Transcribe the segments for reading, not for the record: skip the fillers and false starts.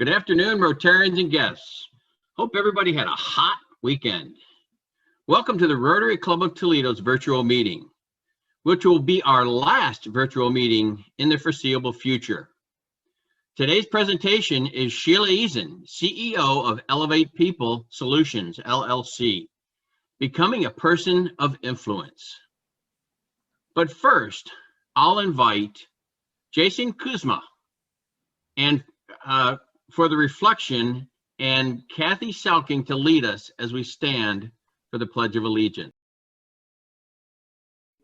Good afternoon, Rotarians and guests. Hope everybody had a hot weekend. Welcome to the Rotary Club of Toledo's virtual meeting, which will be our last virtual meeting in the foreseeable future. Today's presentation is Sheila Eason, CEO of Elevate People Solutions, LLC, becoming a person of influence. But first, I'll invite Jason Kuzma and for the reflection, and Kathy Salking to lead us as we stand for the Pledge of Allegiance.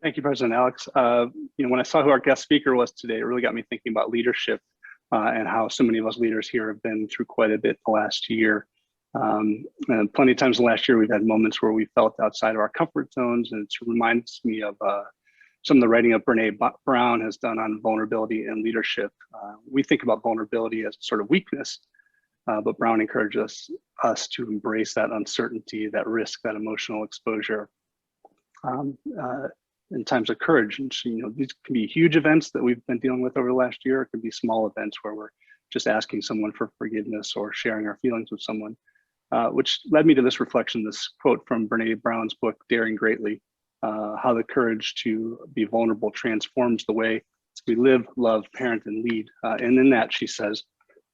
Thank you, President Alex. When I saw who our guest speaker was today, it really got me thinking about leadership and how so many of us leaders here have been through quite a bit the last year. And plenty of times in the last year, we've had moments where we felt outside of our comfort zones, and it reminds me of some of the writing of Brene Brown has done on vulnerability and leadership. We think about vulnerability as a sort of weakness, but Brown encourages us to embrace that uncertainty, that risk, that emotional exposure in times of courage. And these can be huge events that we've been dealing with over the last year. It can be small events where we're just asking someone for forgiveness or sharing our feelings with someone, which led me to this reflection, this quote from Brene Brown's book, Daring Greatly. How the courage to be vulnerable transforms the way we live, love, parent, and lead. And in that, she says,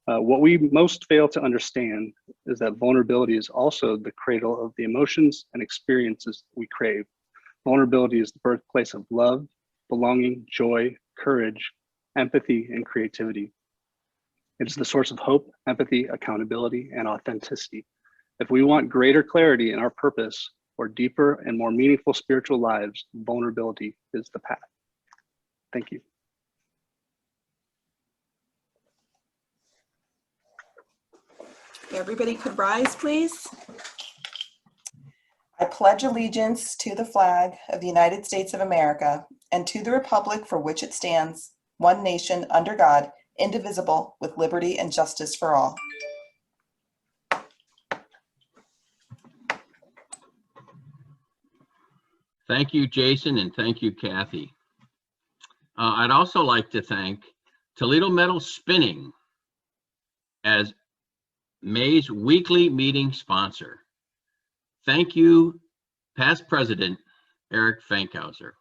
what we most fail to understand is that vulnerability is also the cradle of the emotions and experiences we crave. Vulnerability is the birthplace of love, belonging, joy, courage, empathy, and creativity. It is the source of hope, empathy, accountability, and authenticity. If we want greater clarity in our purpose, or deeper and more meaningful spiritual lives, vulnerability is the path. Thank you. Everybody could rise, please. I pledge allegiance to the flag of the United States of America and to the republic for which it stands, one nation under God, indivisible, with liberty and justice for all. Thank you, Jason, and thank you, Kathy. I'd also like to thank Toledo Metal Spinning as May's weekly meeting sponsor. Thank you, past president, Eric Fankhauser.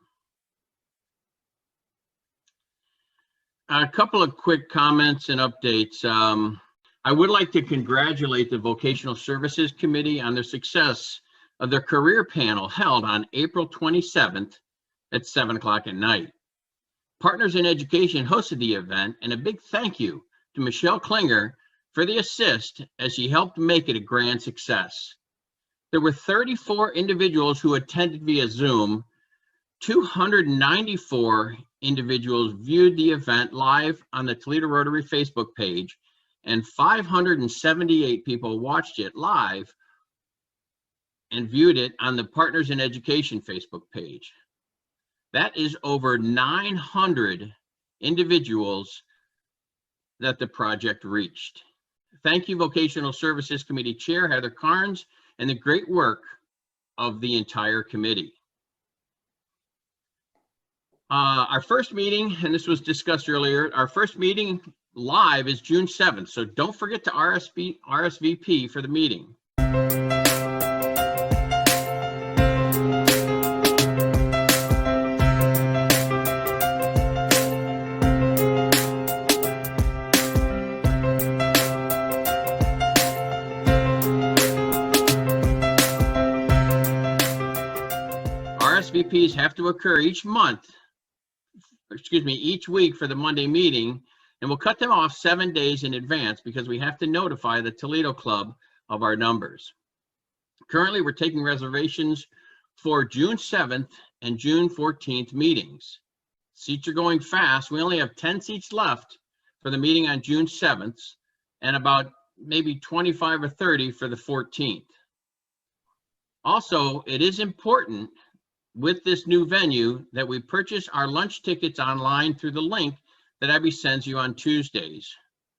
A couple of quick comments and updates. I would like to congratulate the Vocational Services Committee on their success of their career panel held on April 27th at 7 o'clock at night. Partners in Education hosted the event, and a big thank you to Michelle Klinger for the assist as she helped make it a grand success. There were 34 individuals who attended via Zoom, 294 individuals viewed the event live on the Toledo Rotary Facebook page, and 578 people watched it live and viewed it on the Partners in Education Facebook page. That is over 900 individuals that the project reached. Thank you, Vocational Services Committee Chair Heather Carnes, and the great work of the entire committee. Our first meeting, and this was discussed earlier, our first meeting live is June 7th, so don't forget to RSVP for the meeting. RSVPs have to occur each week for the Monday meeting, and we'll cut them off 7 days in advance because we have to notify the Toledo Club of our numbers. Currently, we're taking reservations for June 7th and June 14th meetings. Seats are going fast. We only have 10 seats left for the meeting on June 7th and about maybe 25 or 30 for the 14th. Also, it is important with this new venue that we purchase our lunch tickets online through the link that Abby sends you on Tuesdays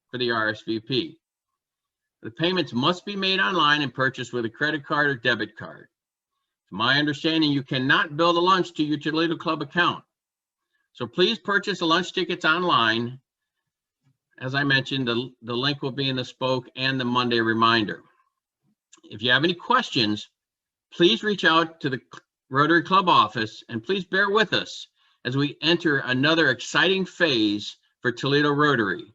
for the RSVP. The payments must be made online and purchased with a credit card or debit card. To my understanding, you cannot bill the lunch to your Toledo Club account. So please purchase the lunch tickets online As I mentioned, the link will be in the spoke and the Monday reminder. If you have any questions, please reach out to the Rotary Club office, and please bear with us as we enter another exciting phase for Toledo Rotary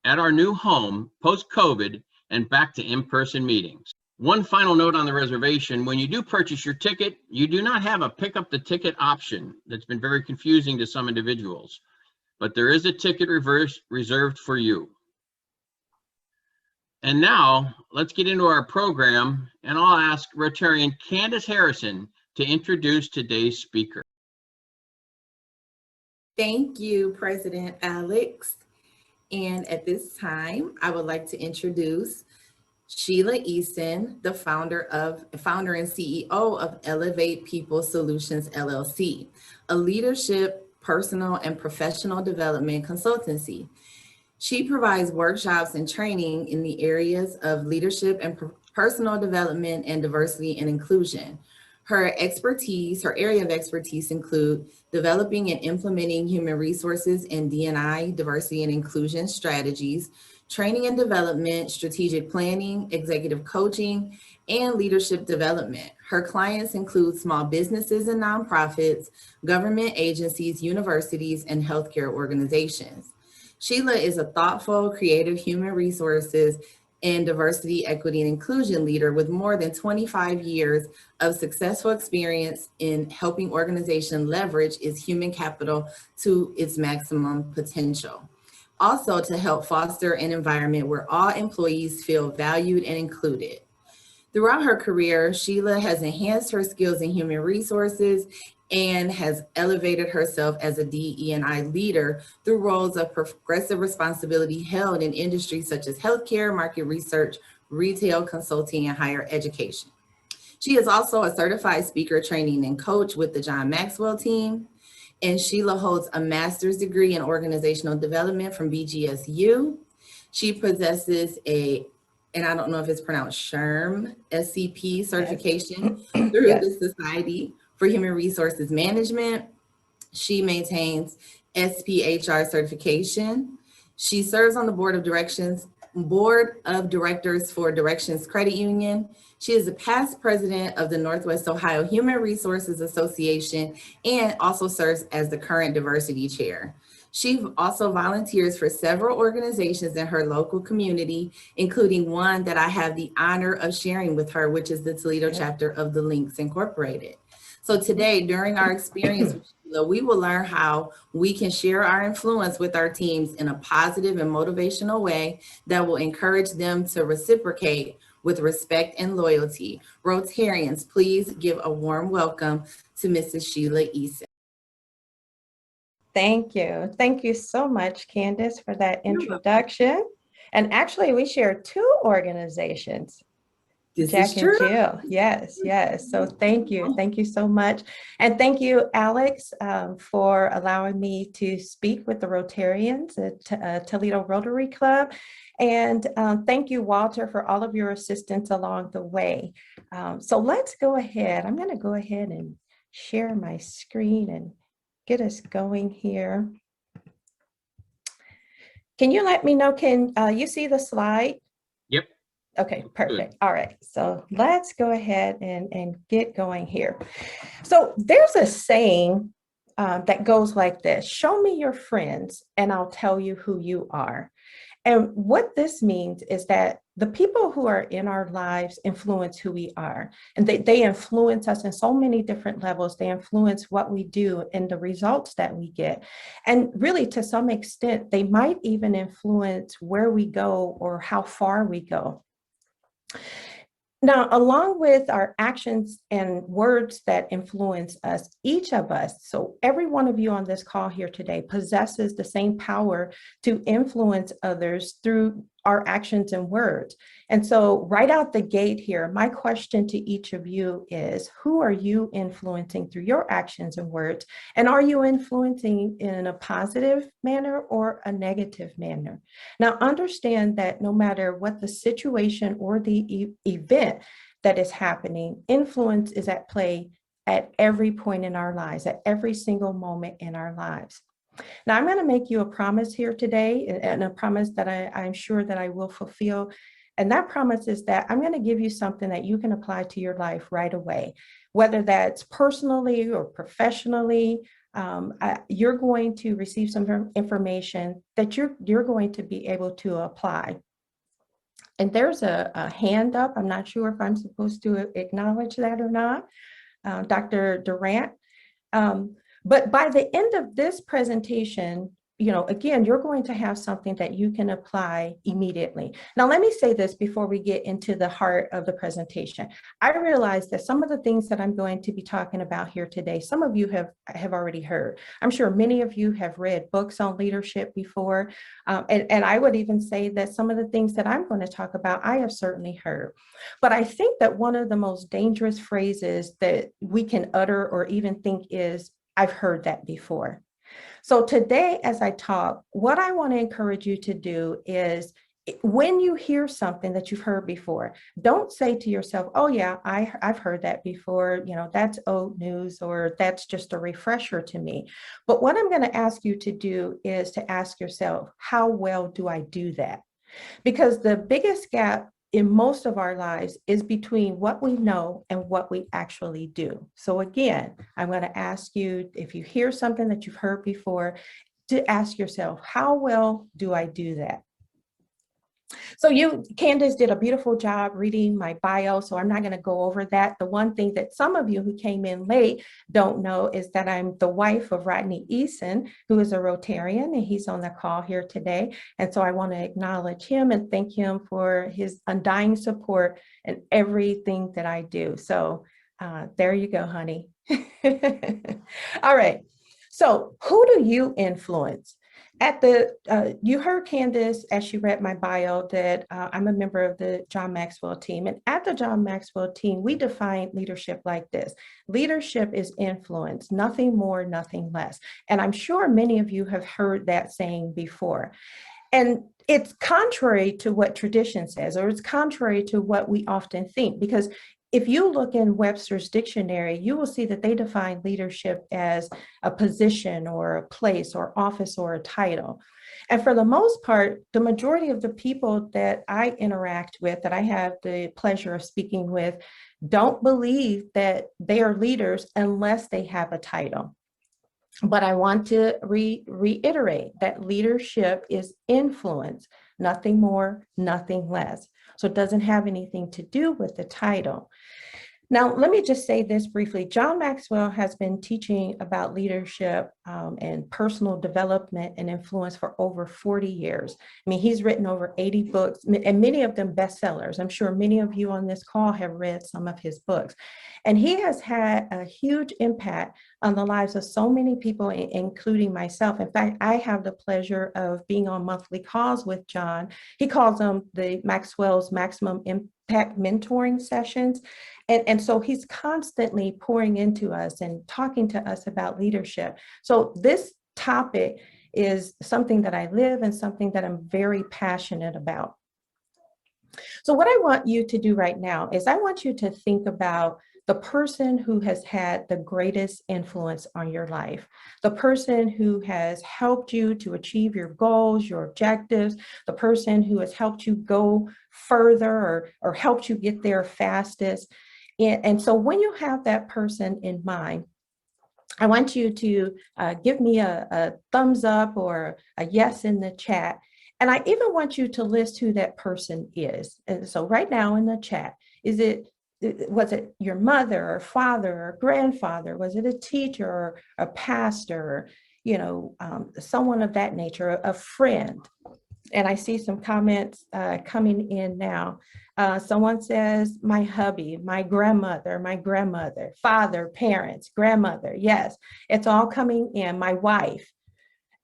at our new home post-COVID and back to in-person meetings. One final note on the reservation: when you do purchase your ticket, you do not have a pick up the ticket option. That's been very confusing to some individuals, but there is a ticket reserved for you. And now let's get into our program, and I'll ask Rotarian Candace Harrison to introduce today's speaker. Thank you, President Alex. And at this time, I would like to introduce Sheila Eason, the founder and CEO of Elevate People Solutions, LLC, a leadership, personal, and professional development consultancy. She provides workshops and training in the areas of leadership and personal development and diversity and inclusion. Her area of expertise include developing and implementing human resources and D&I, diversity and inclusion strategies, training and development, strategic planning, executive coaching, and leadership development. Her clients include small businesses and nonprofits, government agencies, universities, and healthcare organizations. Sheila is a thoughtful, creative human resources and diversity, equity, and inclusion leader with more than 25 years of successful experience in helping organizations leverage its human capital to its maximum potential. Also to help foster an environment where all employees feel valued and included. Throughout her career, Sheila has enhanced her skills in human resources and has elevated herself as a DE&I leader through roles of progressive responsibility held in industries such as healthcare, market research, retail, consulting, and higher education. She is also a certified speaker, training, and coach with the John Maxwell team. And Sheila holds a master's degree in organizational development from BGSU. She possesses and I don't know if it's pronounced SHRM, SCP certification through the Society for Human Resources Management. She maintains SPHR certification. She serves on the board of directors for Directions Credit Union. She is a past president of the Northwest Ohio Human Resources Association and also serves as the current diversity chair. She also volunteers for several organizations in her local community, including one that I have the honor of sharing with her, which is the Toledo chapter of the Links Incorporated. So today, during our experience with Sheila, we will learn how we can share our influence with our teams in a positive and motivational way that will encourage them to reciprocate with respect and loyalty. Rotarians, please give a warm welcome to Mrs. Sheila Eason. Thank you. Thank you so much, Candace, for that introduction. And actually, we share two organizations. Jack and Jill. Yes, yes. So thank you. Thank you so much. And thank you, Alex, for allowing me to speak with the Rotarians at Toledo Rotary Club. And thank you, Walter, for all of your assistance along the way. So let's go ahead. I'm going to go ahead and share my screen and get us going here. Can you let me know, can you see the slide? Yep. Okay, perfect. All right, so let's go ahead and get going here. So there's a saying that goes like this: show me your friends and I'll tell you who you are. And what this means is that the people who are in our lives influence who we are. And they influence us in so many different levels. They influence what we do and the results that we get. And really, to some extent, they might even influence where we go or how far we go. Now, along with our actions and words that influence us, each of us, so every one of you on this call here today, possesses the same power to influence others through our actions and words. And so right out the gate here, my question to each of you is, who are you influencing through your actions and words? And are you influencing in a positive manner or a negative manner? Now, understand that no matter what the situation or the event that is happening, influence is at play at every point in our lives, at every single moment in our lives. Now, I'm going to make you a promise here today, and a promise that I'm sure that I will fulfill. And that promise is that I'm going to give you something that you can apply to your life right away, whether that's personally or professionally. You're going to receive some information that you're going to be able to apply. And there's a hand up. I'm not sure if I'm supposed to acknowledge that or not, Dr. Durant. But by the end of this presentation, again, you're going to have something that you can apply immediately. Now, let me say this before we get into the heart of the presentation. I realize that some of the things that I'm going to be talking about here today, some of you have already heard. I'm sure many of you have read books on leadership before. And I would even say that some of the things that I'm going to talk about, I have certainly heard. But I think that one of the most dangerous phrases that we can utter or even think is, I've heard that before. So today, as I talk, what I want to encourage you to do is, when you hear something that you've heard before, don't say to yourself, oh yeah, I've heard that before, that's old news, or that's just a refresher to me. But what I'm going to ask you to do is to ask yourself, how well do I do that? Because the biggest gap in most of our lives is between what we know and what we actually do. So again, I'm going to ask you, if you hear something that you've heard before, to ask yourself, how well do I do that? So Candace did a beautiful job reading my bio, so I'm not going to go over that. The one thing that some of you who came in late don't know is that I'm the wife of Rodney Eason, who is a Rotarian, and he's on the call here today. And so I want to acknowledge him and thank him for his undying support in everything that I do. So there you go, honey. All right. So who do you influence? You heard Candace, as she read my bio, that I'm a member of the John Maxwell team. And at the John Maxwell team, we define leadership like this. Leadership is influence, nothing more, nothing less. And I'm sure many of you have heard that saying before. And it's contrary to what tradition says, or it's contrary to what we often think, because if you look in Webster's dictionary, you will see that they define leadership as a position or a place or office or a title. And for the most part, the majority of the people that I interact with, that I have the pleasure of speaking with, don't believe that they are leaders unless they have a title. But I want to reiterate that leadership is influence, nothing more, nothing less. So it doesn't have anything to do with the title. Now, let me just say this briefly. John Maxwell has been teaching about leadership and personal development and influence for over 40 years. I mean, he's written over 80 books, and many of them bestsellers. I'm sure many of you on this call have read some of his books. And he has had a huge impact on the lives of so many people, including myself. In fact, I have the pleasure of being on monthly calls with John. He calls them the Maxwell's Maximum Impact Mentoring Sessions. And so he's constantly pouring into us and talking to us about leadership. So this topic is something that I live and something that I'm very passionate about. So what I want you to do right now is I want you to think about the person who has had the greatest influence on your life, the person who has helped you to achieve your goals, your objectives, the person who has helped you go further or helped you get there fastest. And so when you have that person in mind, I want you to give me a thumbs up or a yes in the chat. And I even want you to list who that person is. And so right now in the chat, was it your mother or father or grandfather? Was it a teacher or a pastor, or, someone of that nature, a friend? And I see some comments coming in now. Someone says, my hubby, my grandmother, father, parents, grandmother. Yes, it's all coming in. My wife.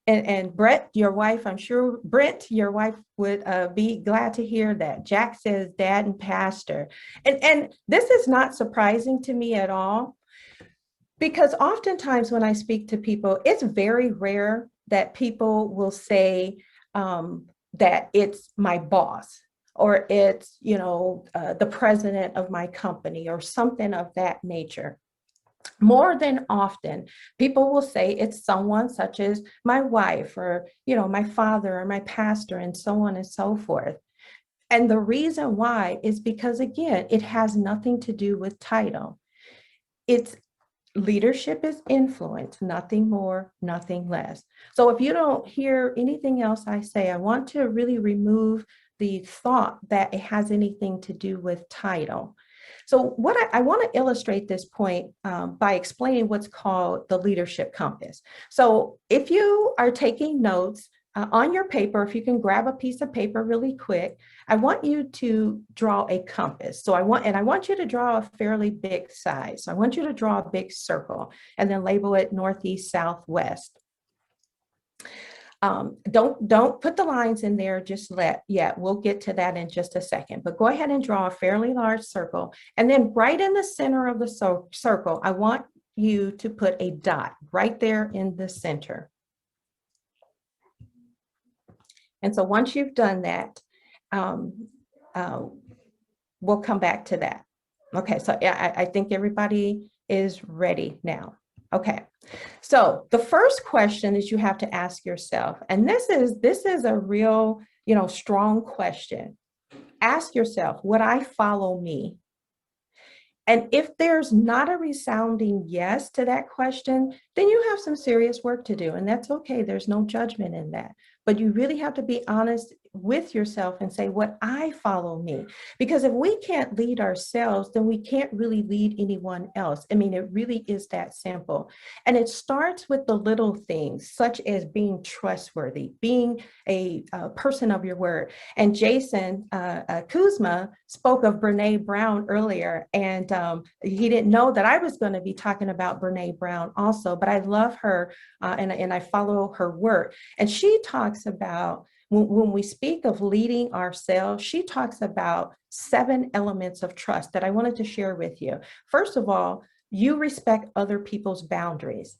And Brett, your wife, I'm sure, Brent, your wife would be glad to hear that. Jack says dad and pastor. And this is not surprising to me at all, because oftentimes when I speak to people, it's very rare that people will say that it's my boss, or it's, the president of my company, or something of that nature. More than often, people will say it's someone such as my wife or, my father or my pastor and so on and so forth. And the reason why is because, again, it has nothing to do with title. It's leadership is influence, nothing more, nothing less. So if you don't hear anything else I say, I want to really remove the thought that it has anything to do with title. So what I want to illustrate this point by explaining what's called the leadership compass. So if you are taking notes on your paper, if you can grab a piece of paper really quick, I want you to draw a compass. So I want you to draw a fairly big size. So I want you to draw a big circle and then label it northeast, southwest. Don't put the lines in there just yet. We'll get to that in just a second, but go ahead and draw a fairly large circle. And then right in the center of the circle, I want you to put a dot right there in the center. And so once you've done that, we'll come back to that. Okay, so I think everybody is ready now. Okay, so the first question is you have to ask yourself, and this is a real, strong question. Ask yourself, would I follow me? And if there's not a resounding yes to that question, then you have some serious work to do, and that's okay. There's no judgment in that. But you really have to be honest with yourself and say, would I follow me? Because if we can't lead ourselves, then we can't really lead anyone else. I mean, it really is that simple. And it starts with the little things, such as being trustworthy, being a person of your word. And Jason Kuzma spoke of Brene Brown earlier, and he didn't know that I was going to be talking about Brene Brown also, but I love her and I follow her work. And she talks about, when we speak of leading ourselves, she talks about 7 elements of trust that I wanted to share with you. First of all, you respect other people's boundaries.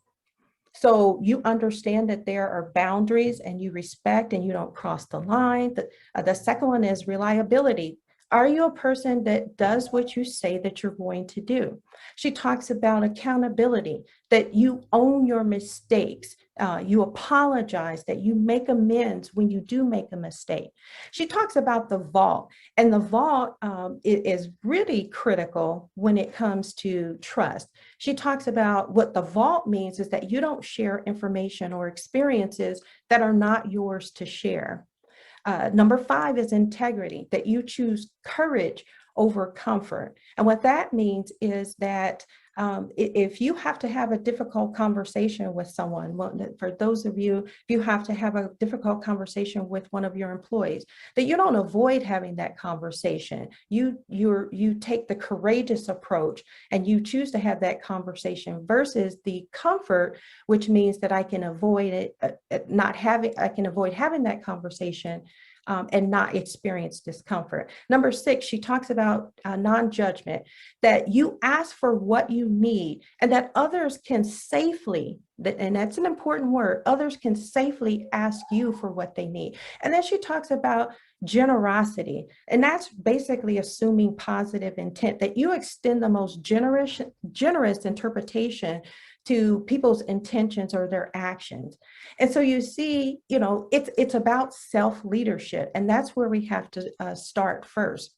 So you understand that there are boundaries and you respect and you don't cross the line. The second one is reliability. Are you a person that does what you say that you're going to do? She talks about accountability, that you own your mistakes, you apologize, that you make amends when you do make a mistake. She talks about the vault, and the vault is really critical when it comes to trust. She talks about what the vault means is that you don't share information or experiences that are not yours to share. Number 5 is integrity, that you choose courage over comfort. And what that means is that if you have to have a difficult conversation with someone, well, for those of you, if you have to have a difficult conversation with one of your employees, that you don't avoid having that conversation. You take the courageous approach and you choose to have that conversation versus the comfort, which means that I can avoid it, I can avoid having that conversation and not experience discomfort. Number 6, she talks about non-judgment, that you ask for what you need and that others can safely, and that's an important word, others can safely ask you for what they need. And then she talks about generosity, and that's basically assuming positive intent, that you extend the most generous interpretation to people's intentions or their actions. And so you see, it's about self-leadership, and that's where we have to start first.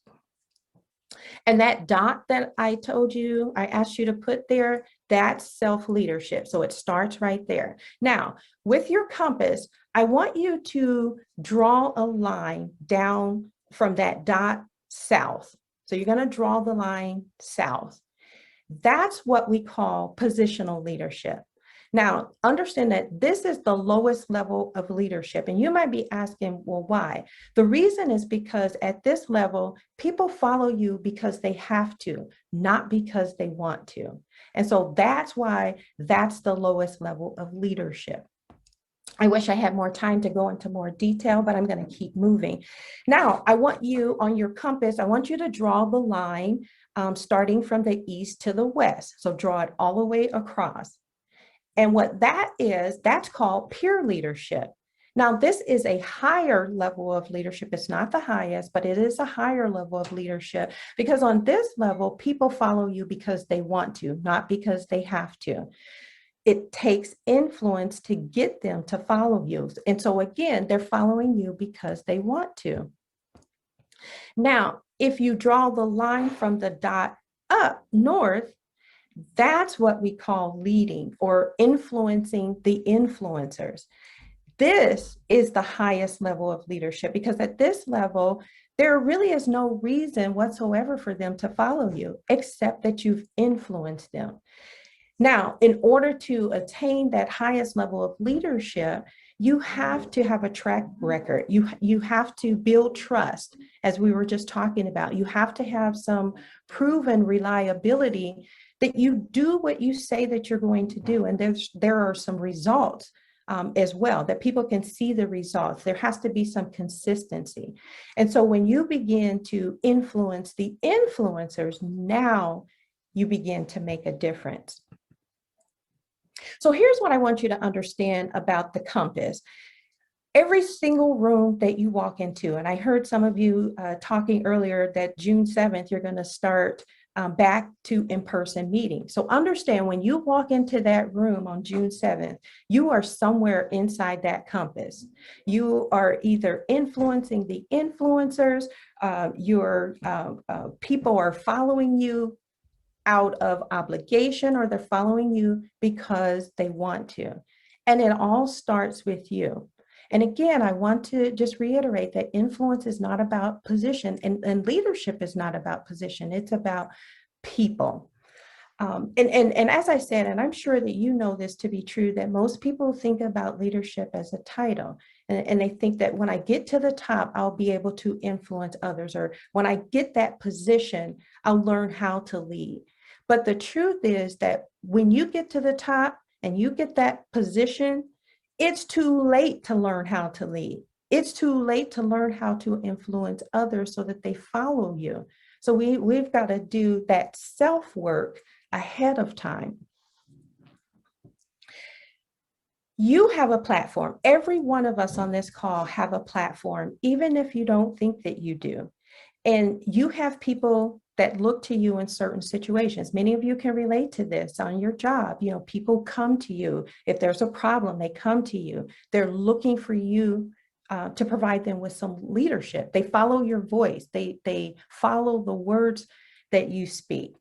And that dot that I told you, I asked you to put there, that's self-leadership. So it starts right there. Now, with your compass, I want you to draw a line down from that dot south. So you're going to draw the line south. That's what we call positional leadership. Now, understand that this is the lowest level of leadership. And you might be asking, well, why? The reason is because at this level, people follow you because they have to, not because they want to. And so that's why that's the lowest level of leadership. I wish I had more time to go into more detail, but I'm going to keep moving. Now, I want you on your compass, I want you to draw the line starting from the east to the west. So draw it all the way across. And what that is, that's called peer leadership. Now, this is a higher level of leadership. It's not the highest, but it is a higher level of leadership, because on this level, people follow you because they want to, not because they have to. It takes influence to get them to follow you. And so again, they're following you because they want to. Now, if you draw the line from the dot up north, that's what we call leading or influencing the influencers. This is the highest level of leadership, because at this level, there really is no reason whatsoever for them to follow you, except that you've influenced them. Now, in order to attain that highest level of leadership, you have to have a track record. You have to build trust, as we were just talking about. You have to have some proven reliability that you do what you say that you're going to do. And there are some results as well, that people can see the results. There has to be some consistency. And so when you begin to influence the influencers, now you begin to make a difference. So here's what I want you to understand about the compass. Every single room that you walk into, and I heard some of you talking earlier that June 7th, you're going to start back to in-person meetings. So understand, when you walk into that room on June 7th, you are somewhere inside that compass. You are either influencing the influencers, your people are following you out of obligation, or they're following you because they want to. And it all starts with you. And again, I want to just reiterate that influence is not about position, and leadership is not about position. It's about people. And as I said, and I'm sure that you know this to be true, that most people think about leadership as a title. And they think that when I get to the top, I'll be able to influence others, or when I get that position, I'll learn how to lead. But the truth is that when you get to the top and you get that position, it's too late to learn how to lead. It's too late to learn how to influence others so that they follow you. So we've got to do that self-work ahead of time. You have a platform. Every one of us on this call have a platform, even if you don't think that you do. And you have people that look to you in certain situations. Many of you can relate to this on your job. You know, people come to you. If there's a problem, they come to you. They're looking for you to provide them with some leadership. They follow your voice. They follow the words that you speak.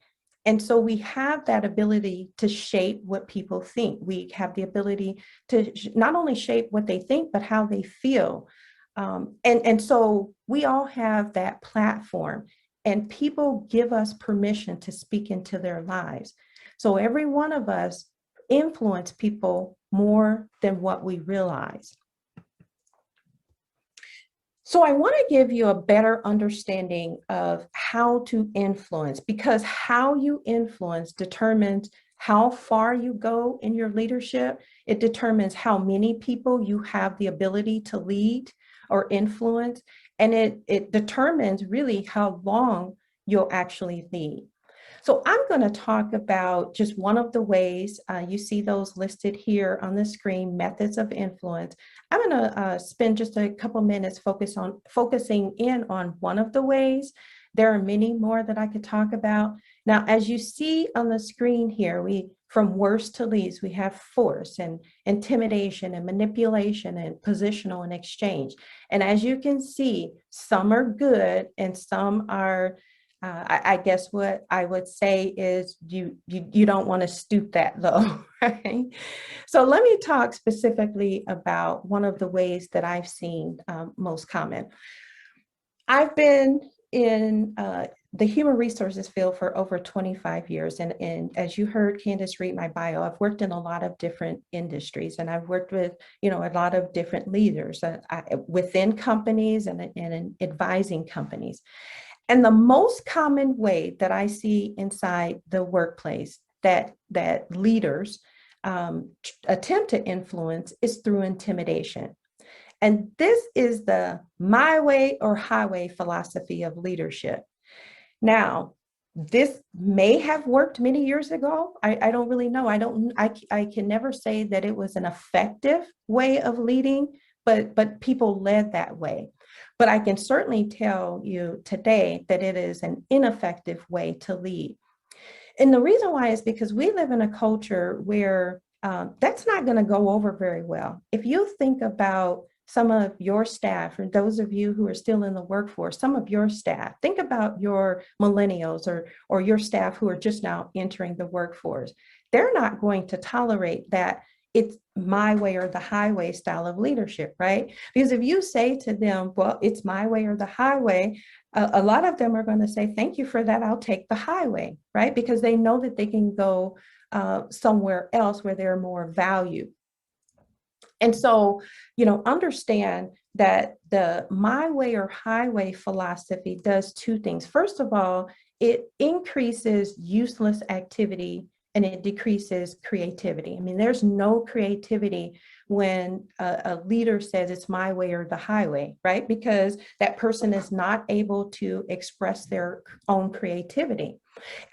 And so we have that ability to shape what people think. We have the ability to not only shape what they think, but how they feel. And so we all have that platform, and people give us permission to speak into their lives. So every one of us influence people more than what we realize. So I want to give you a better understanding of how to influence, because how you influence determines how far you go in your leadership. It determines how many people you have the ability to lead or influence, and it determines really how long you'll actually lead. So I'm going to talk about just one of the ways. You see those listed here on the screen, methods of influence. I'm going to spend just a couple minutes focusing in on one of the ways. There are many more that I could talk about. Now, as you see on the screen here, from worst to least, we have force and intimidation and manipulation and positional and exchange. And as you can see, some are good and some are, I guess what I would say is you don't want to stoop that low, right? So let me talk specifically about one of the ways that I've seen most common. I've been in the human resources field for over 25 years. And as you heard Candace read my bio, I've worked in a lot of different industries, and I've worked with, a lot of different leaders within companies and in advising companies. And the most common way that I see inside the workplace that leaders attempt to influence is through intimidation. And this is the my way or highway philosophy of leadership. Now, this may have worked many years ago. I don't really know. I can never say that it was an effective way of leading, but people led that way. But I can certainly tell you today that it is an ineffective way to lead. And the reason why is because we live in a culture where that's not going to go over very well. If you think about some of your staff, or those of you who are still in the workforce, some of your staff, think about your millennials or your staff who are just now entering the workforce. They're not going to tolerate that it's my way or the highway style of leadership, right? Because if you say to them, well, it's my way or the highway, a lot of them are going to say, thank you for that, I'll take the highway, right? Because they know that they can go somewhere else where they're more valued. And so, understand that the my way or highway philosophy does two things. First of all, it increases useless activity and it decreases creativity. I mean, there's no creativity when a leader says it's my way or the highway, right? Because that person is not able to express their own creativity.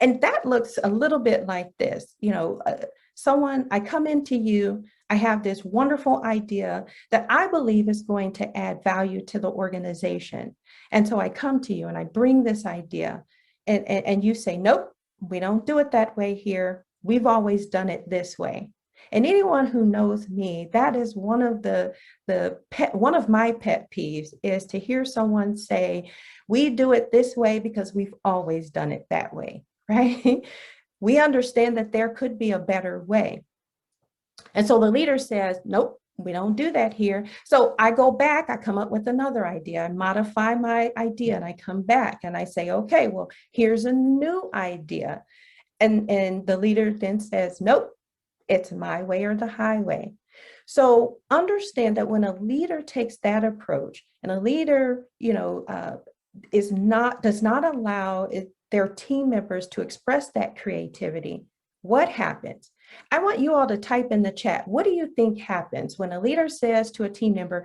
And that looks a little bit like this, I come into you, I have this wonderful idea that I believe is going to add value to the organization. And so I come to you and I bring this idea and you say, nope, we don't do it that way here. We've always done it this way. And anyone who knows me, that is one of one of my pet peeves is to hear someone say, we do it this way because we've always done it that way, right? We understand that there could be a better way. And so the leader says, nope, we don't do that here. So I go back, I come up with another idea, I modify my idea and I come back and I say, okay, well, here's a new idea. And the leader then says, nope, it's my way or the highway. So understand that when a leader takes that approach and a leader, does not allow their team members to express that creativity, what happens? I want you all to type in the chat. What do you think happens when a leader says to a team member,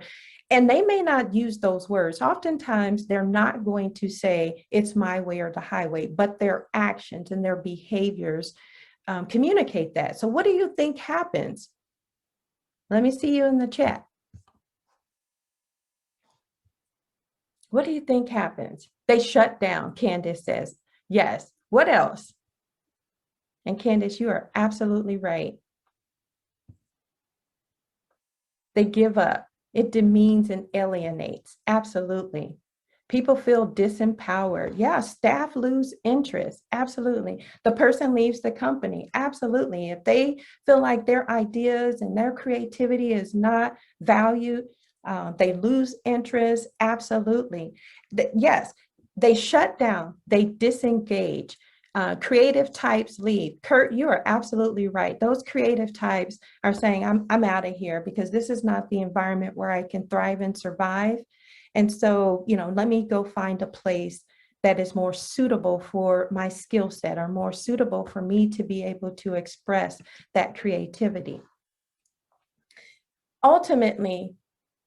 and they may not use those words. Oftentimes, they're not going to say it's my way or the highway, but their actions and their behaviors communicate that. So what do you think happens? Let me see you in the chat. What do you think happens? They shut down, Candace says. Yes. What else? And Candace, you are absolutely right. They give up. It demeans and alienates. Absolutely. People feel disempowered. Yeah, staff lose interest. Absolutely. The person leaves the company. Absolutely. If they feel like their ideas and their creativity is not valued, they lose interest. Absolutely. Yes, they shut down. They disengage. Creative types leave. Kurt, you are absolutely right. Those creative types are saying, I'm out of here because this is not the environment where I can thrive and survive. And so, let me go find a place that is more suitable for my skill set or more suitable for me to be able to express that creativity. Ultimately,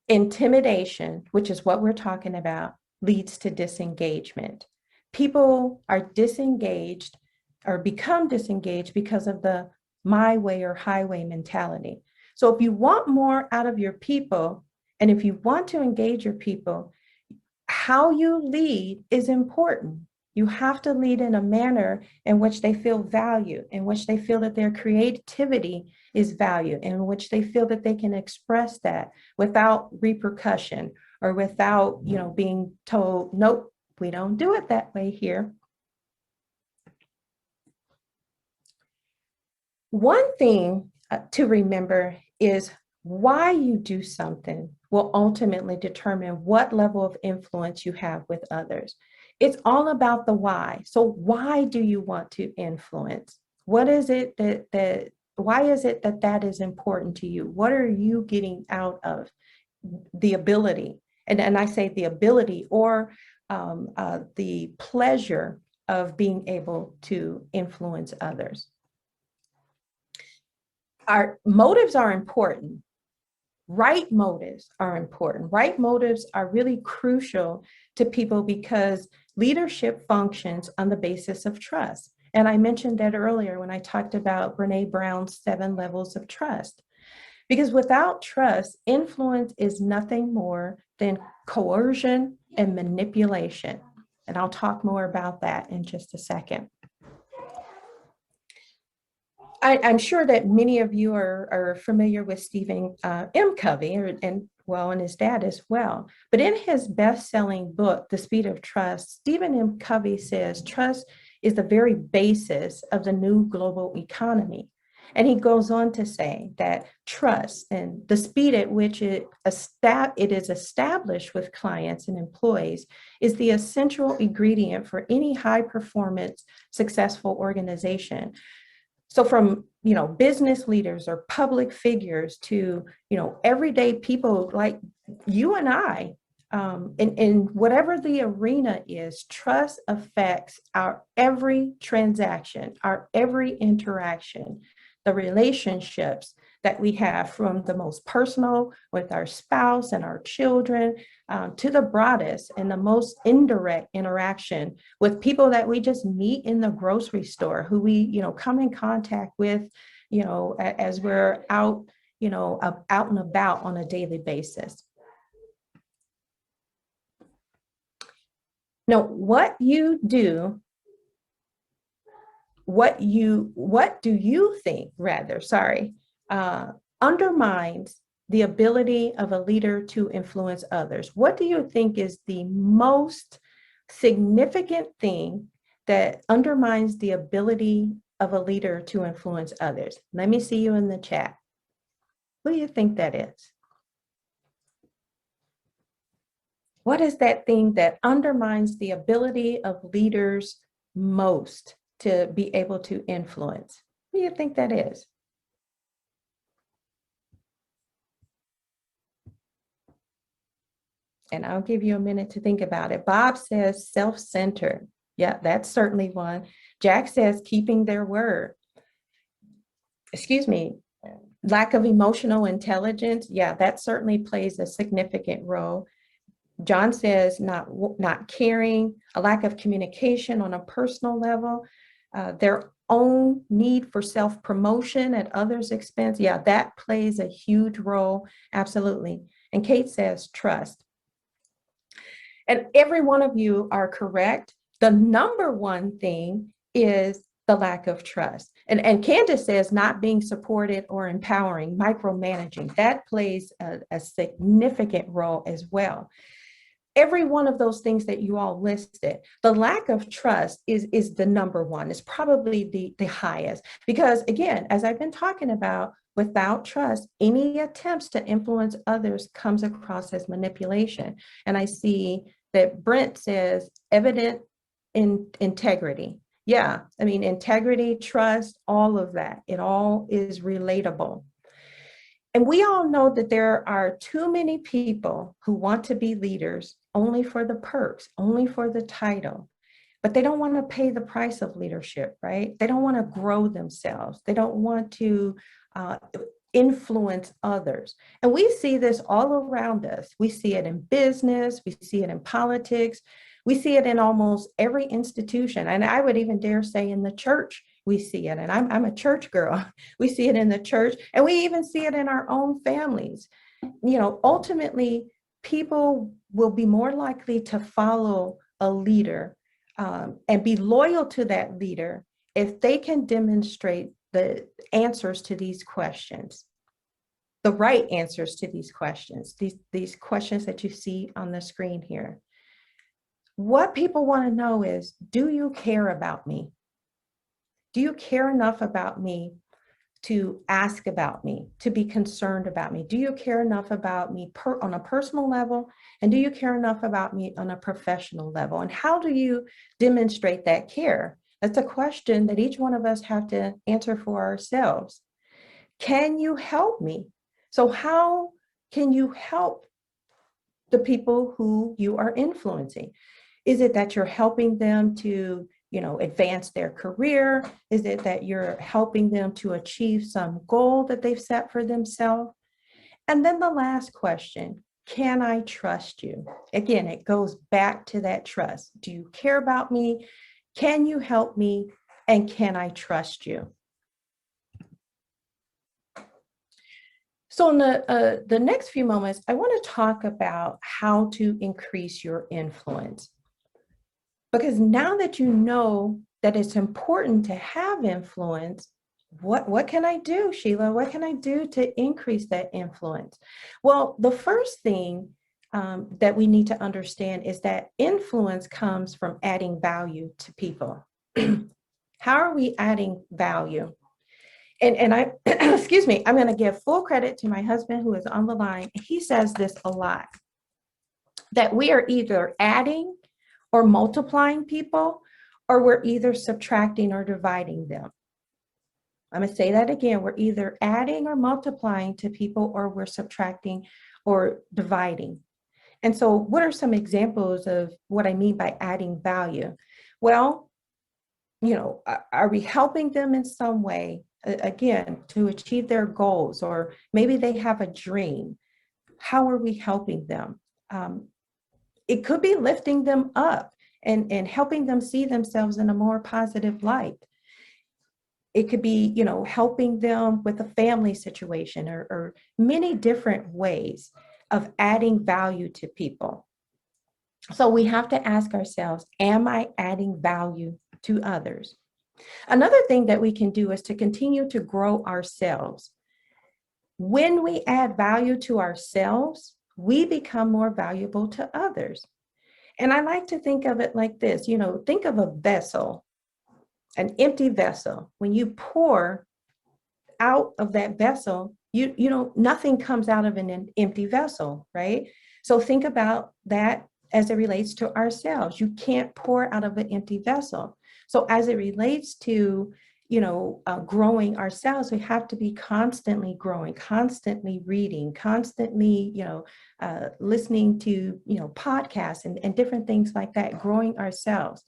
intimidation, which is what we're talking about, leads to disengagement. People are disengaged or become disengaged because of the my way or highway mentality. So if you want more out of your people, and if you want to engage your people, how you lead is important. You have to lead in a manner in which they feel valued, in which they feel that their creativity is valued, in which they feel that they can express that without repercussion or without, being told, nope, we don't do it that way here. One thing to remember is why you do something will ultimately determine what level of influence you have with others. It's all about the why. So why do you want to influence? What is it why is it that is important to you? What are you getting out of the ability? And I say the ability or the pleasure of being able to influence others. Our motives are important. Right motives are important. Right motives are really crucial to people because leadership functions on the basis of trust. And I mentioned that earlier when I talked about Brené Brown's 7 levels of trust. Because without trust, influence is nothing more than coercion and manipulation. And I'll talk more about that in just a second. I'm sure that many of you are familiar with Stephen M. Covey, and his dad as well. But in his best-selling book, The Speed of Trust, Stephen M. Covey says trust is the very basis of the new global economy. And he goes on to say that trust and the speed at which it is established with clients and employees is the essential ingredient for any high-performance, successful organization. So from, business leaders or public figures to, everyday people like you and I, in whatever the arena is, trust affects our every transaction, our every interaction, the relationships that we have, from the most personal with our spouse and our children, to the broadest and the most indirect interaction with people that we just meet in the grocery store, who we, come in contact with, as we're out, out and about on a daily basis. Now, what do you think, undermines the ability of a leader to influence others? What do you think is the most significant thing that undermines the ability of a leader to influence others? Let me see you in the chat. What do you think that is? What is that thing that undermines the ability of leaders most to be able to influence? What do you think that is? And I'll give you a minute to think about it. Bob says self-centered. Yeah, that's certainly one. Jack says keeping their word. Excuse me, lack of emotional intelligence. Yeah, that certainly plays a significant role. John says not caring, a lack of communication on a personal level, their own need for self-promotion at others' expense. Yeah, that plays a huge role, absolutely. And Kate says trust. And every one of you are correct. The number one thing is the lack of trust. And Candace says not being supported or empowering, micromanaging. That plays a significant role as well. Every one of those things that you all listed, the lack of trust is the number one. It's probably the highest. Because again, as I've been talking about, without trust, any attempts to influence others comes across as manipulation. And I see that Brent says evident in integrity. Yeah, I mean, integrity, trust, all of that, it all is relatable. And we all know that there are too many people who want to be leaders only for the perks, only for the title, but they don't want to pay the price of leadership, right? They don't want to grow themselves. They don't want to influence others. And we see this all around us. We see it in business, we see it in politics, we see it in almost every institution. And I would even dare say in the church, we see it. And I'm a church girl. We see it in the church, and we even see it in our own families. Ultimately, people will be more likely to follow a leader and be loyal to that leader if they can demonstrate the answers to these questions, the right answers to these questions, these questions that you see on the screen here. What people want to know is, do you care about me? Do you care enough about me to ask about me, to be concerned about me? Do you care enough about me on a personal level? And do you care enough about me on a professional level? And how do you demonstrate that care? That's a question that each one of us have to answer for ourselves. Can you help me? So how can you help the people who you are influencing? Is it that you're helping them to advance their career? Is it that you're helping them to achieve some goal that they've set for themselves? And then the last question, can I trust you? Again, it goes back to that trust. Do you care about me? Can you help me? And can I trust you? So in the next few moments, I want to talk about how to increase your influence. Because now that you know that it's important to have influence, what can I do, Sheila? What can I do to increase that influence? Well, the first thing that we need to understand is that influence comes from adding value to people. How are we adding value? And I, excuse me, I'm going to give full credit to my husband who is on the line. He says this a lot, that we are either adding or multiplying people, or we're either subtracting or dividing them. I'm going to say that again. We're either adding or multiplying to people, or we're subtracting or dividing. And so what are some examples of what I mean by adding value? Well, are we helping them in some way, again, to achieve their goals, or maybe they have a dream? How are we helping them? It could be lifting them up and helping them see themselves in a more positive light. It could be, helping them with a family situation, or many different ways of adding value to people. So we have to ask ourselves, am I adding value to others? Another thing that we can do is to continue to grow ourselves. When we add value to ourselves, we become more valuable to others. And I like to think of it like this, think of a vessel, an empty vessel. When you pour out of that vessel, nothing comes out of an empty vessel, right? So think about that as it relates to ourselves. You can't pour out of an empty vessel. So as it relates to, growing ourselves, we have to be constantly growing, constantly reading, constantly, listening to, podcasts and different things like that, growing ourselves.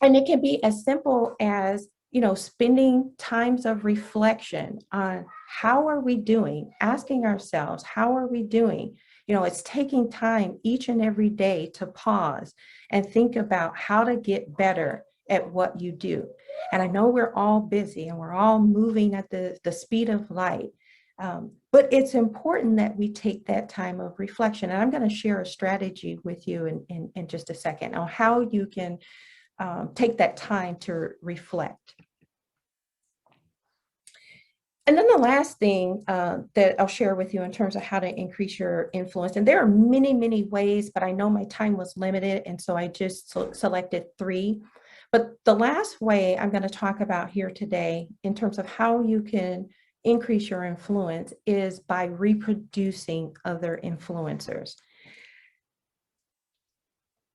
And it can be as simple as, spending times of reflection on how are we doing, asking ourselves, how are we doing? It's taking time each and every day to pause and think about how to get better at what you do. And I know we're all busy and we're all moving at the speed of light, but it's important that we take that time of reflection. And I'm going to share a strategy with you in just a second on how you can take that time to reflect. And then the last thing that I'll share with you in terms of how to increase your influence, and there are many, many ways, but I know my time was limited, and so I just selected 3. But the last way I'm going to talk about here today in terms of how you can increase your influence is by reproducing other influencers.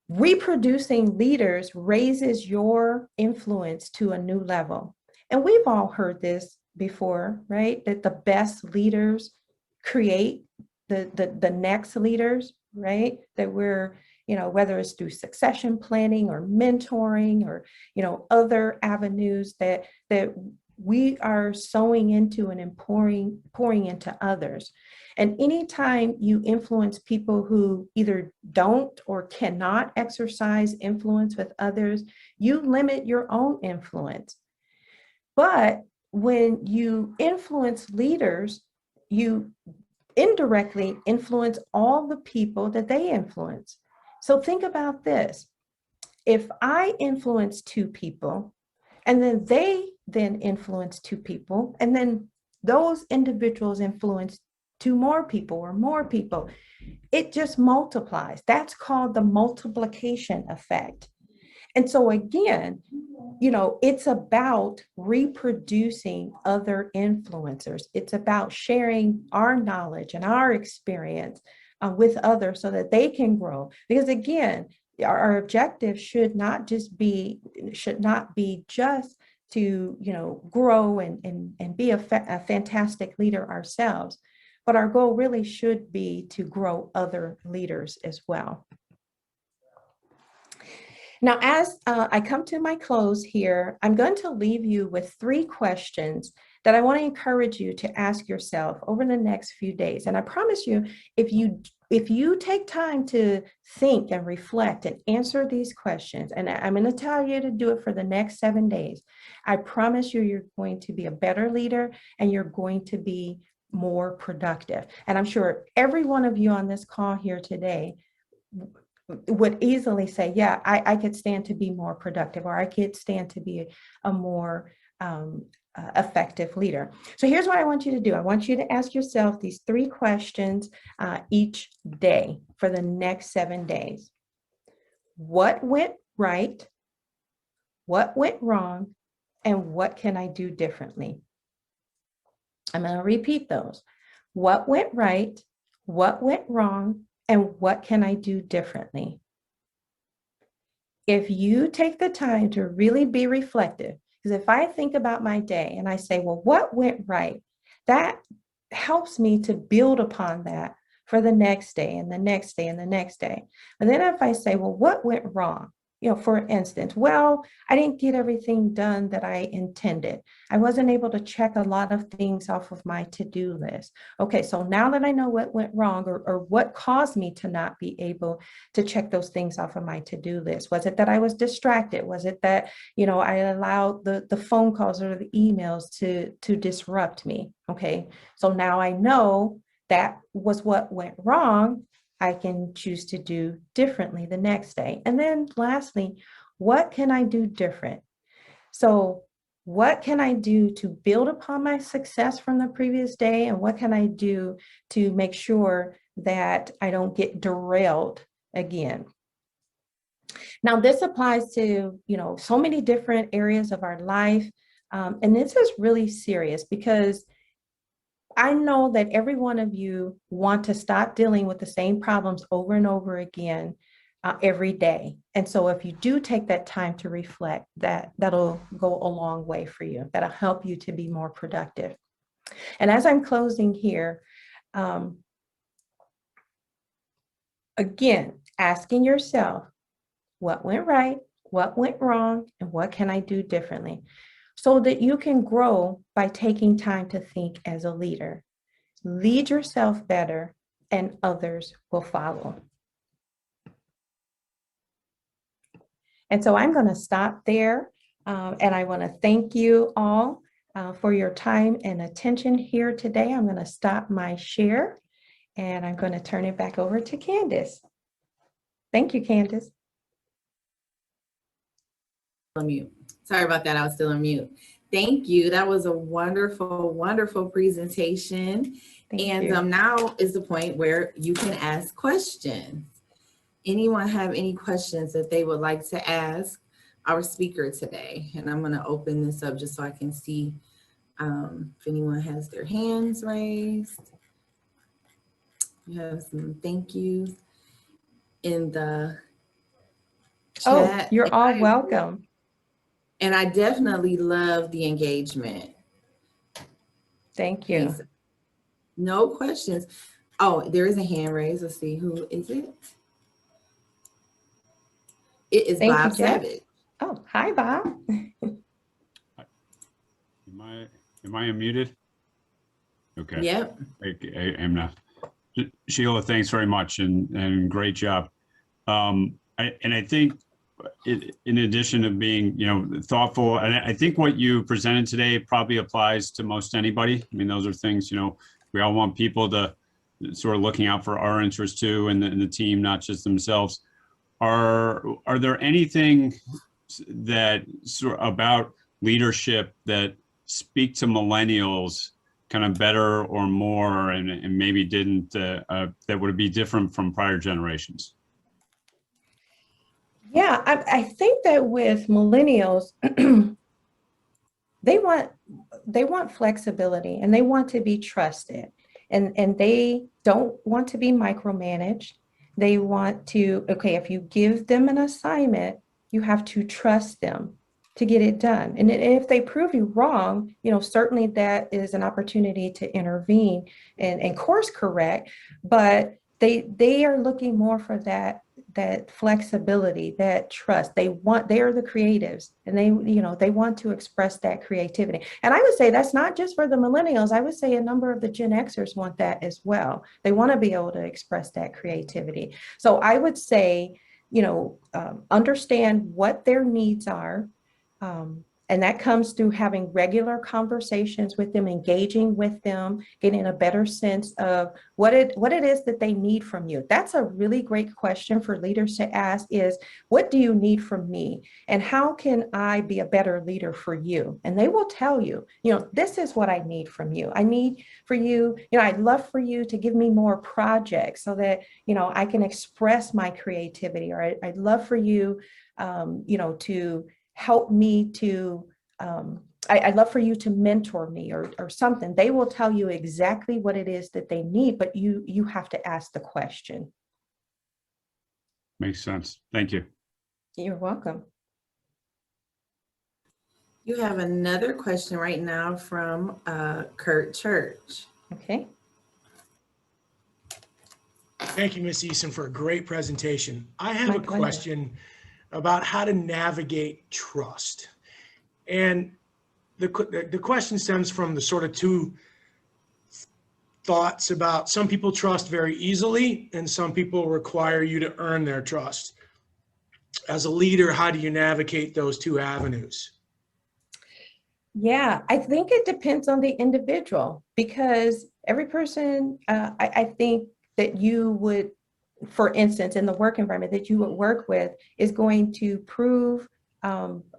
Reproducing leaders raises your influence to a new level. And we've all heard this before, right? That the best leaders create the next leaders, right? That we're, whether it's through succession planning or mentoring or, other avenues that we are sowing into and pouring into others. And anytime you influence people who either don't or cannot exercise influence with others, you limit your own influence. But when you influence leaders, you indirectly influence all the people that they influence. So think about this. If I influence 2 people, and then they then influence 2 people, and then those individuals influence 2 more people or more people, it just multiplies. That's called the multiplication effect. And so again, it's about reproducing other influencers. It's about sharing our knowledge and our experience with others so that they can grow. Because again, our objective should not be just to, grow and be a fantastic leader ourselves, but our goal really should be to grow other leaders as well. Now, as I come to my close here, I'm going to leave you with 3 questions that I want to encourage you to ask yourself over the next few days. And I promise you, if you take time to think and reflect and answer these questions, and I'm going to tell you to do it for the next 7 days, I promise you, you're going to be a better leader and you're going to be more productive. And I'm sure every one of you on this call here today would easily say, yeah, I could stand to be more productive, or I could stand to be a more effective leader. So here's what I want you to do. I want you to ask yourself these 3 questions each day for the next 7 days. What went right? What went wrong? And what can I do differently? I'm going to repeat those. What went right? What went wrong? And what can I do differently? If you take the time to really be reflective, because if I think about my day and I say, well, what went right? That helps me to build upon that for the next day and the next day and the next day. And then if I say, well, what went wrong? For instance, well, I didn't get everything done that I intended. I wasn't able to check a lot of things off of my to-do list. Okay, so now that I know what went wrong, or what caused me to not be able to check those things off of my to-do list, was it that I was distracted? Was it that, I allowed the phone calls or the emails to disrupt me? Okay, so now I know that was what went wrong. I can choose to do differently the next day. And then lastly, what can I do different? So what can I do to build upon my success from the previous day? And what can I do to make sure that I don't get derailed again? Now, this applies to, so many different areas of our life. And this is really serious because I know that every one of you want to stop dealing with the same problems over and over again every day. And so if you do take that time to reflect, that'll go a long way for you. That'll help you to be more productive. And as I'm closing here, again, asking yourself, what went right, what went wrong, and what can I do differently? So that you can grow by taking time to think as a leader. Lead yourself better, and others will follow. And so I'm going to stop there, and I want to thank you all for your time and attention here today. I'm going to stop my share, and I'm going to turn it back over to Candace. Thank you, Candace. On mute. Sorry about that. I was still on mute. Thank you. That was a wonderful, wonderful presentation. Thank you. Now is the point where you can ask questions. Anyone have any questions that they would like to ask our speaker today? And I'm going to open this up just so I can see if anyone has their hands raised. We have some thank yous in the chat. Oh, you're all welcome. And I definitely love the engagement. Thank you. No questions. Oh, there is a hand raised. Let's see, who is it? It is Bob Savage. Oh, hi, Bob. Am I unmuted? Okay. Yep. I am not. Sheila, thanks very much and great job. I think in addition to being, thoughtful, and I think what you presented today probably applies to most anybody. I mean, those are things, we all want people to sort of looking out for our interests too, and the team, not just themselves. Are there anything that about leadership that speak to millennials kind of better or more, and maybe didn't, that would be different from prior generations? Yeah, I think that with millennials, they want flexibility, and they want to be trusted, and they don't want to be micromanaged. They want to, okay, if you give them an assignment, you have to trust them to get it done. And if they prove you wrong, certainly that is an opportunity to intervene and course correct, but they are looking more for that flexibility, that trust. They are the creatives, and they want to express that creativity. And I would say that's not just for the millennials. I would say a number of the Gen Xers want that as well. They want to be able to express that creativity. So I would say, understand what their needs are, And that comes through having regular conversations with them, engaging with them, getting a better sense of what it is that they need from you. That's a really great question for leaders to ask is, what do you need from me? And how can I be a better leader for you? And they will tell you, this is what I need from you. I need for you, I'd love for you to give me more projects so that, I can express my creativity, or I'd love for you, to help me to, I'd love for you to mentor me or something. They will tell you exactly what it is that they need, but you have to ask the question. Makes sense. Thank you. You're welcome. You have another question right now from Kurt Church. Okay. Thank you, Ms. Eason, for a great presentation. I have a pleasure. question about how to navigate trust. And the question stems from the sort of two thoughts about some people trust very easily and some people require you to earn their trust. As a leader, how do you navigate those two avenues? Yeah, I think it depends on the individual, because every person, I think that you would, for instance, in the work environment that you would work with is going to prove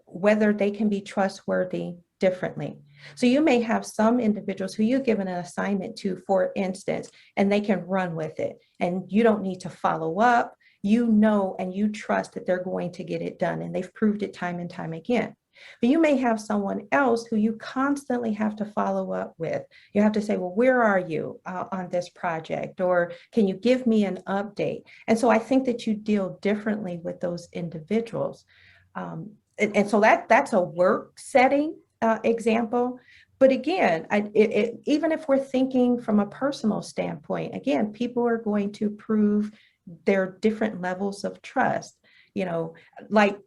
whether they can be trustworthy differently. So you may have some individuals who you've given an assignment to, for instance, and they can run with it and you don't need to follow up, and you trust that they're going to get it done, and they've proved it time and time again. But you may have someone else who you constantly have to follow up with. You have to say, well, where are you on this project? Or can you give me an update? And so I think that you deal differently with those individuals. And so that's a work setting example. But again, even if we're thinking from a personal standpoint, again, people are going to prove their different levels of trust, like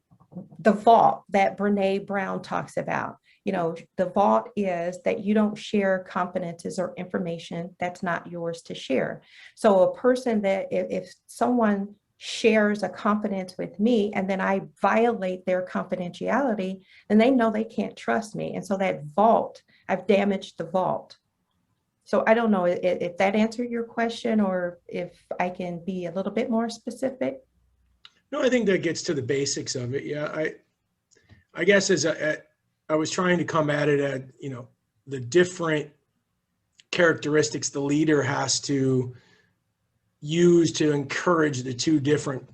the vault that Brene Brown talks about. The vault is that you don't share confidences or information that's not yours to share. So a person that if someone shares a confidence with me and then I violate their confidentiality, then they know they can't trust me. And so that vault, I've damaged the vault. So I don't know if that answered your question or if I can be a little bit more specific. No, I think that gets to the basics of it. Yeah, I guess I was trying to come at it at, the different characteristics the leader has to use to encourage the two different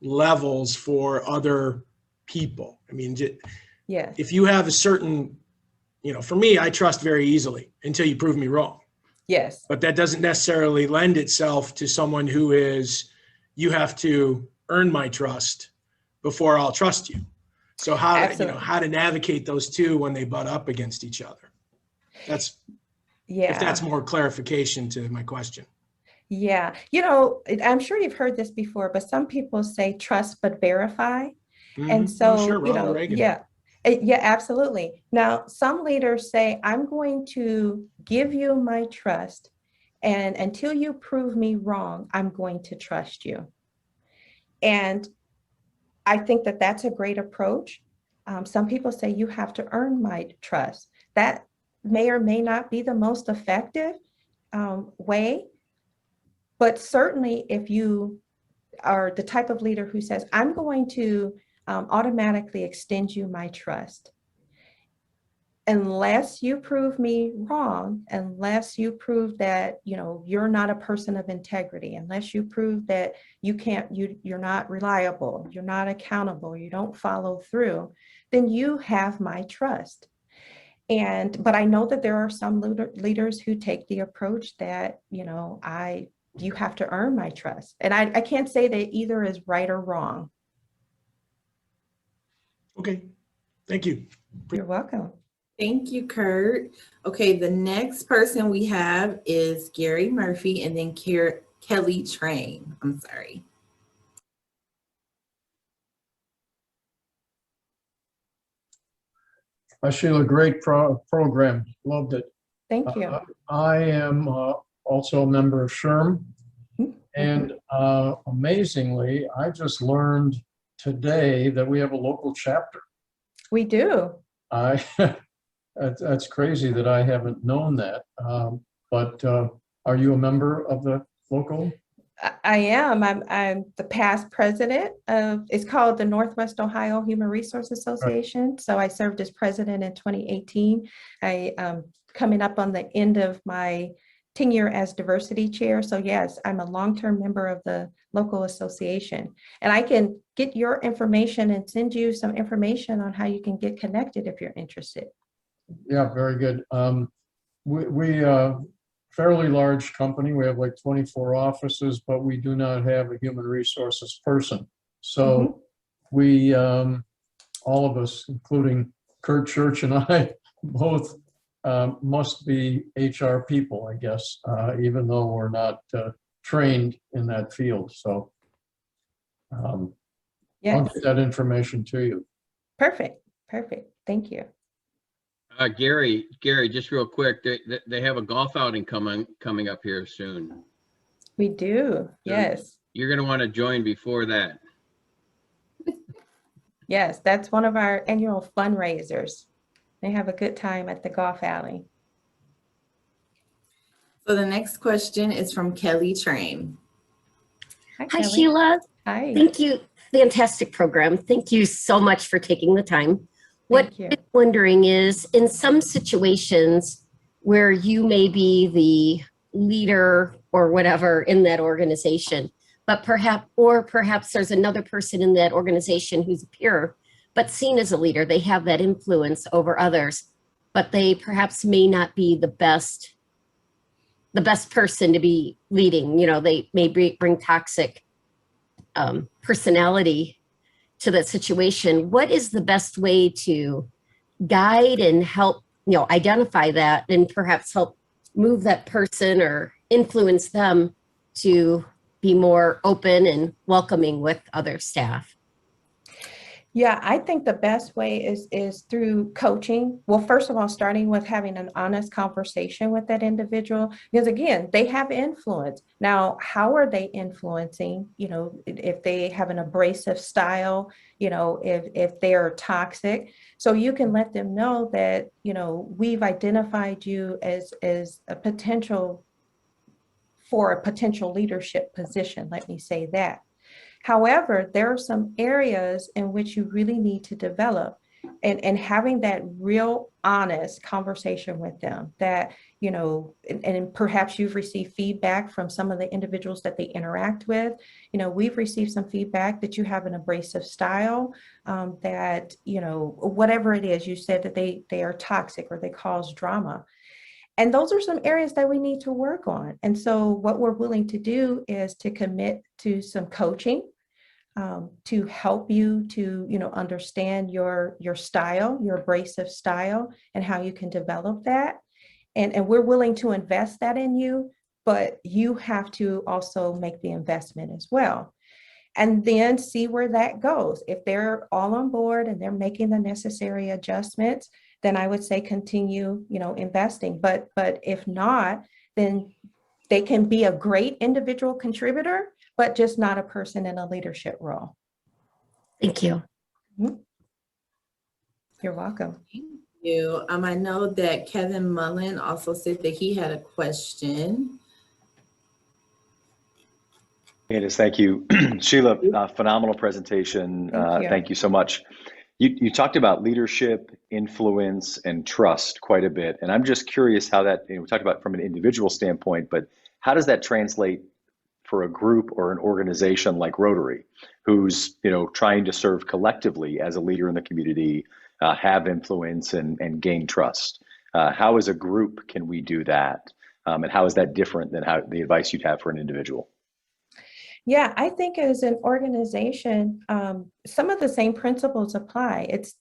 levels for other people. I mean, Yes. If you have a certain, for me, I trust very easily until you prove me wrong. Yes. But that doesn't necessarily lend itself to someone who is, you have to earn my trust before I'll trust you. So how to navigate those two when they butt up against each other. If that's more clarification to my question. Yeah. I'm sure you've heard this before, but some people say trust but verify. Mm-hmm. And so, sure, Ronald Reagan. Yeah, absolutely. Now, some leaders say, I'm going to give you my trust, and until you prove me wrong, I'm going to trust you. And I think that that's a great approach. Some people say you have to earn my trust. That may or may not be the most effective way, but certainly if you are the type of leader who says, I'm going to automatically extend you my trust, unless you prove me wrong, unless you prove that, you're not a person of integrity, unless you prove that you're not reliable, you're not accountable, you don't follow through, then you have my trust. But I know that there are some leaders who take the approach that, you have to earn my trust. And I can't say that either is right or wrong. Okay, thank you. You're welcome. Thank you, Kurt. Okay, the next person we have is Gary Murphy and then Kelly Train. I'm sorry. Sheila, great program. Loved it. Thank you. I am also a member of SHRM. And amazingly, I just learned today that we have a local chapter. We do. That's crazy that I haven't known that. But are you a member of the local? I am. I'm the past president of, it's called the Northwest Ohio Human Resource Association. So I served as president in 2018. Coming up on the end of my tenure as diversity chair. So yes, I'm a long-term member of the local association. And I can get your information and send you some information on how you can get connected if you're interested. Yeah, very good. We fairly large company. We have like 24 offices, but we do not have a human resources person. So we, all of us, including Kurt Church and I, both must be HR people, I guess, even though we're not trained in that field. So Yes. I'll get that information to you. Perfect. Perfect. Thank you. Gary, just real quick, they have a golf outing coming up here soon. We do. Yes. You're going to want to join before that. Yes, that's one of our annual fundraisers. They have a good time at the golf alley. So the next question is from Kelly Train. Hi, Kelly. Sheila. Hi. Thank you. Fantastic program. Thank you so much for taking the time. What Thank you. I'm wondering is, in some situations where you may be the leader or whatever in that organization, but perhaps there's another person in that organization who's a peer, but seen as a leader, they have that influence over others, but they perhaps may not be the best person to be leading. You know, they may bring toxic personality to that situation. What is the best way to guide and help, identify that and perhaps help move that person or influence them to be more open and welcoming with other staff? Yeah, I think the best way is through coaching. Well, first of all, starting with having an honest conversation with that individual, because again, they have influence. Now, how are they influencing? If they have an abrasive style, if they are toxic. So you can let them know that, we've identified you as a potential for a potential leadership position. Let me say that. However, there are some areas in which you really need to develop and having that real honest conversation with them that, and perhaps you've received feedback from some of the individuals that they interact with. We've received some feedback that you have an abrasive style, that, whatever it is, you said that they are toxic or they cause drama. And those are some areas that we need to work on. And so what we're willing to do is to commit to some coaching, to help you to, understand your style, your abrasive style, and how you can develop that. And we're willing to invest that in you, but you have to also make the investment as well. And then see where that goes. If they're all on board and they're making the necessary adjustments, then I would say continue, investing. But if not, then they can be a great individual contributor, but just not a person in a leadership role. Thank you. You're welcome. Thank you. I know that Kevin Mullen also said that he had a question. Candace, thank you. Sheila, phenomenal presentation. Thank you so much. You talked about leadership, influence, and trust quite a bit. And I'm just curious how that, we talked about from an individual standpoint, but how does that translate for a group or an organization like Rotary, who's, trying to serve collectively as a leader in the community, have influence and gain trust? How as a group can we do that? And how is that different than how the advice you'd have for an individual? Yeah, I think as an organization, some of the same principles apply. It's,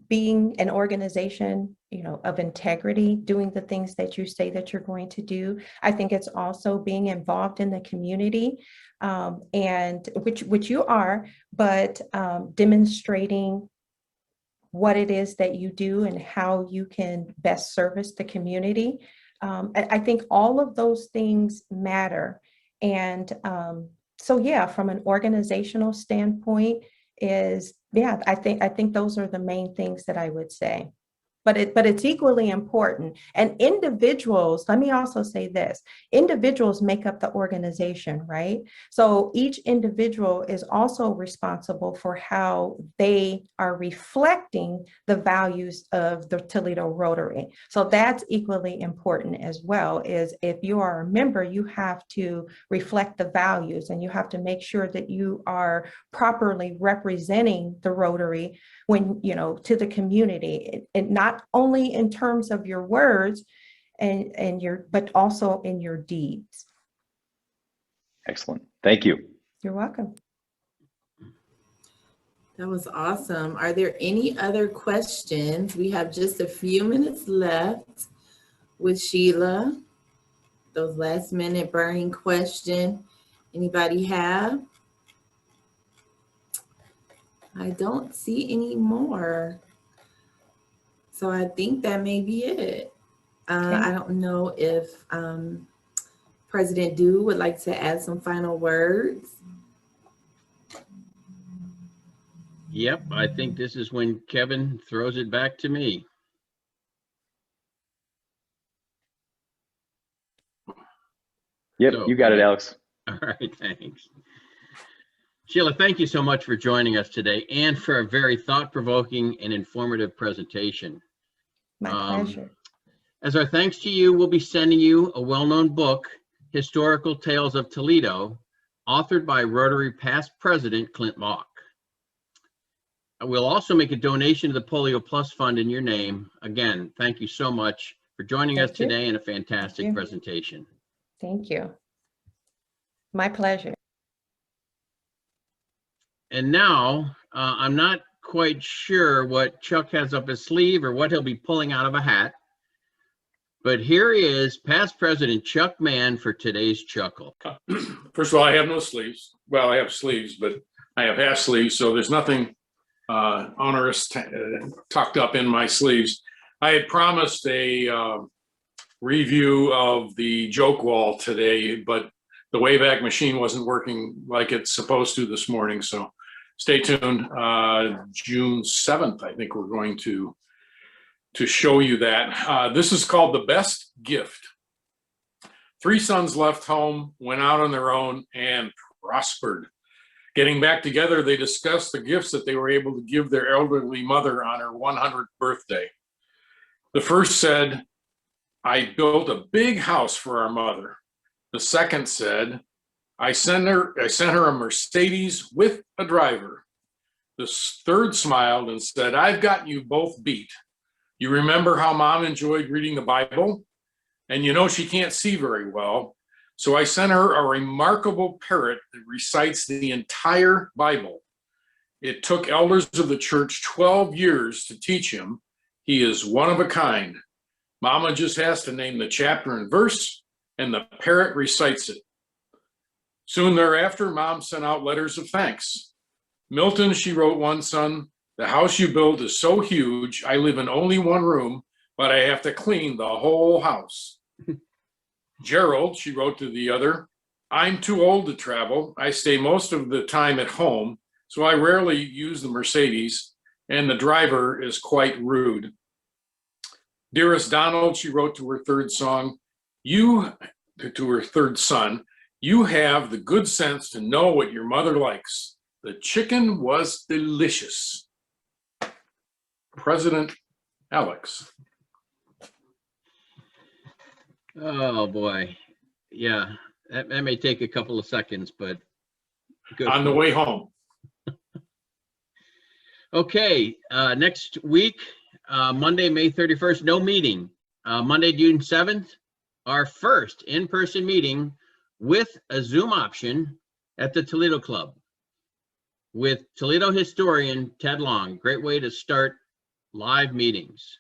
being an organization, of integrity, doing the things that you say that you're going to do. I think it's also being involved in the community, and which you are, but demonstrating what it is that you do and how you can best service the community. I think all of those things matter. And so, yeah, from an organizational standpoint, is Yeah, I think those are the main things that I would say. But it's equally important. And individuals, let me also say this, individuals make up the organization, right? So each individual is also responsible for how they are reflecting the values of the Toledo Rotary. So that's equally important as well, is if you are a member, you have to reflect the values, and you have to make sure that you are properly representing the Rotary when, to the community, and not only in terms of your words but also in your deeds. Excellent. Thank you. You're welcome. That was awesome. Are there any other questions? We have just a few minutes left with Sheila. Those last minute burning question. Anybody have? I don't see any more. So I think that may be it. I don't know if President Du would like to add some final words. Yep, I think this is when Kevin throws it back to me. Yep, So, you got it, Alex. All right, thanks. Sheila, thank you so much for joining us today and for a very thought-provoking and informative presentation. My pleasure. As our thanks to you, we'll be sending you a well-known book, Historical Tales of Toledo, authored by Rotary past president Clint Mock. We'll also make a donation to the Polio Plus Fund in your name. Again, thank you so much for joining us today and a fantastic presentation. Thank you. My pleasure. And now, I'm not quite sure what Chuck has up his sleeve or what he'll be pulling out of a hat. But here he is, past President Chuck Mann for today's Chuckle. First of all, I have no sleeves. Well, I have sleeves, but I have half sleeves, so there's nothing onerous tucked up in my sleeves. I had promised a review of the joke wall today, but the Wayback Machine wasn't working like it's supposed to this morning, so stay tuned. June 7th, I think we're going to show you that. This is called The Best Gift. 3 sons left home, went out on their own, and prospered. Getting back together, they discussed the gifts that they were able to give their elderly mother on her 100th birthday. The first said, "I built a big house for our mother." The second said, I sent her a Mercedes with a driver." The third smiled and said, "I've got you both beat. You remember how Mom enjoyed reading the Bible? And you know she can't see very well. So I sent her a remarkable parrot that recites the entire Bible. It took elders of the church 12 years to teach him. He is one of a kind. Mama just has to name the chapter and verse, and the parrot recites it." Soon thereafter, Mom sent out letters of thanks. "Milton," she wrote one son, "the house you built is so huge, I live in only one room, but I have to clean the whole house." "Gerald," she wrote to the other, "I'm too old to travel. I stay most of the time at home, so I rarely use the Mercedes, and the driver is quite rude." "Dearest Donald," she wrote to her third son, you have the good sense to know what your mother likes. The chicken was delicious. President Alex. Oh boy. Yeah, that may take a couple of seconds, but good. On the way home. Okay, next week, Monday, May 31st, no meeting. Monday, June 7th, our first in-person meeting with a Zoom option at the Toledo Club with Toledo historian Ted Long. Great way to start live meetings.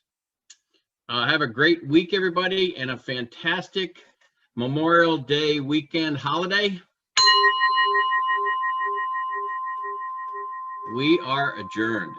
Have a great week, everybody, and a fantastic Memorial Day weekend holiday. We are adjourned.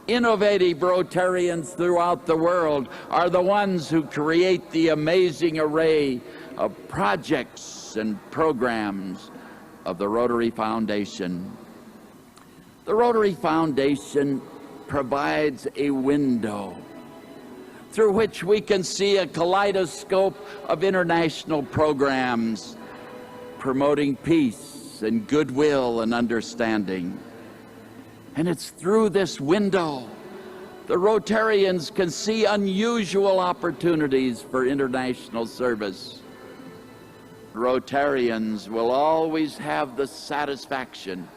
Innovative Rotarians throughout the world are the ones who create the amazing array of projects and programs of the Rotary Foundation. The Rotary Foundation provides a window through which we can see a kaleidoscope of international programs promoting peace and goodwill and understanding. And it's through this window the Rotarians can see unusual opportunities for international service. Rotarians will always have the satisfaction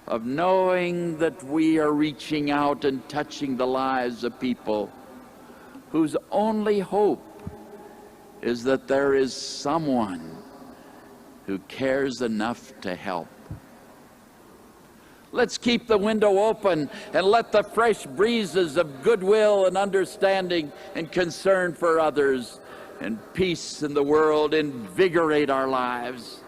of knowing that we are reaching out and touching the lives of people whose only hope is that there is someone who cares enough to help. Let's keep the window open and let the fresh breezes of goodwill and understanding and concern for others and peace in the world invigorate our lives.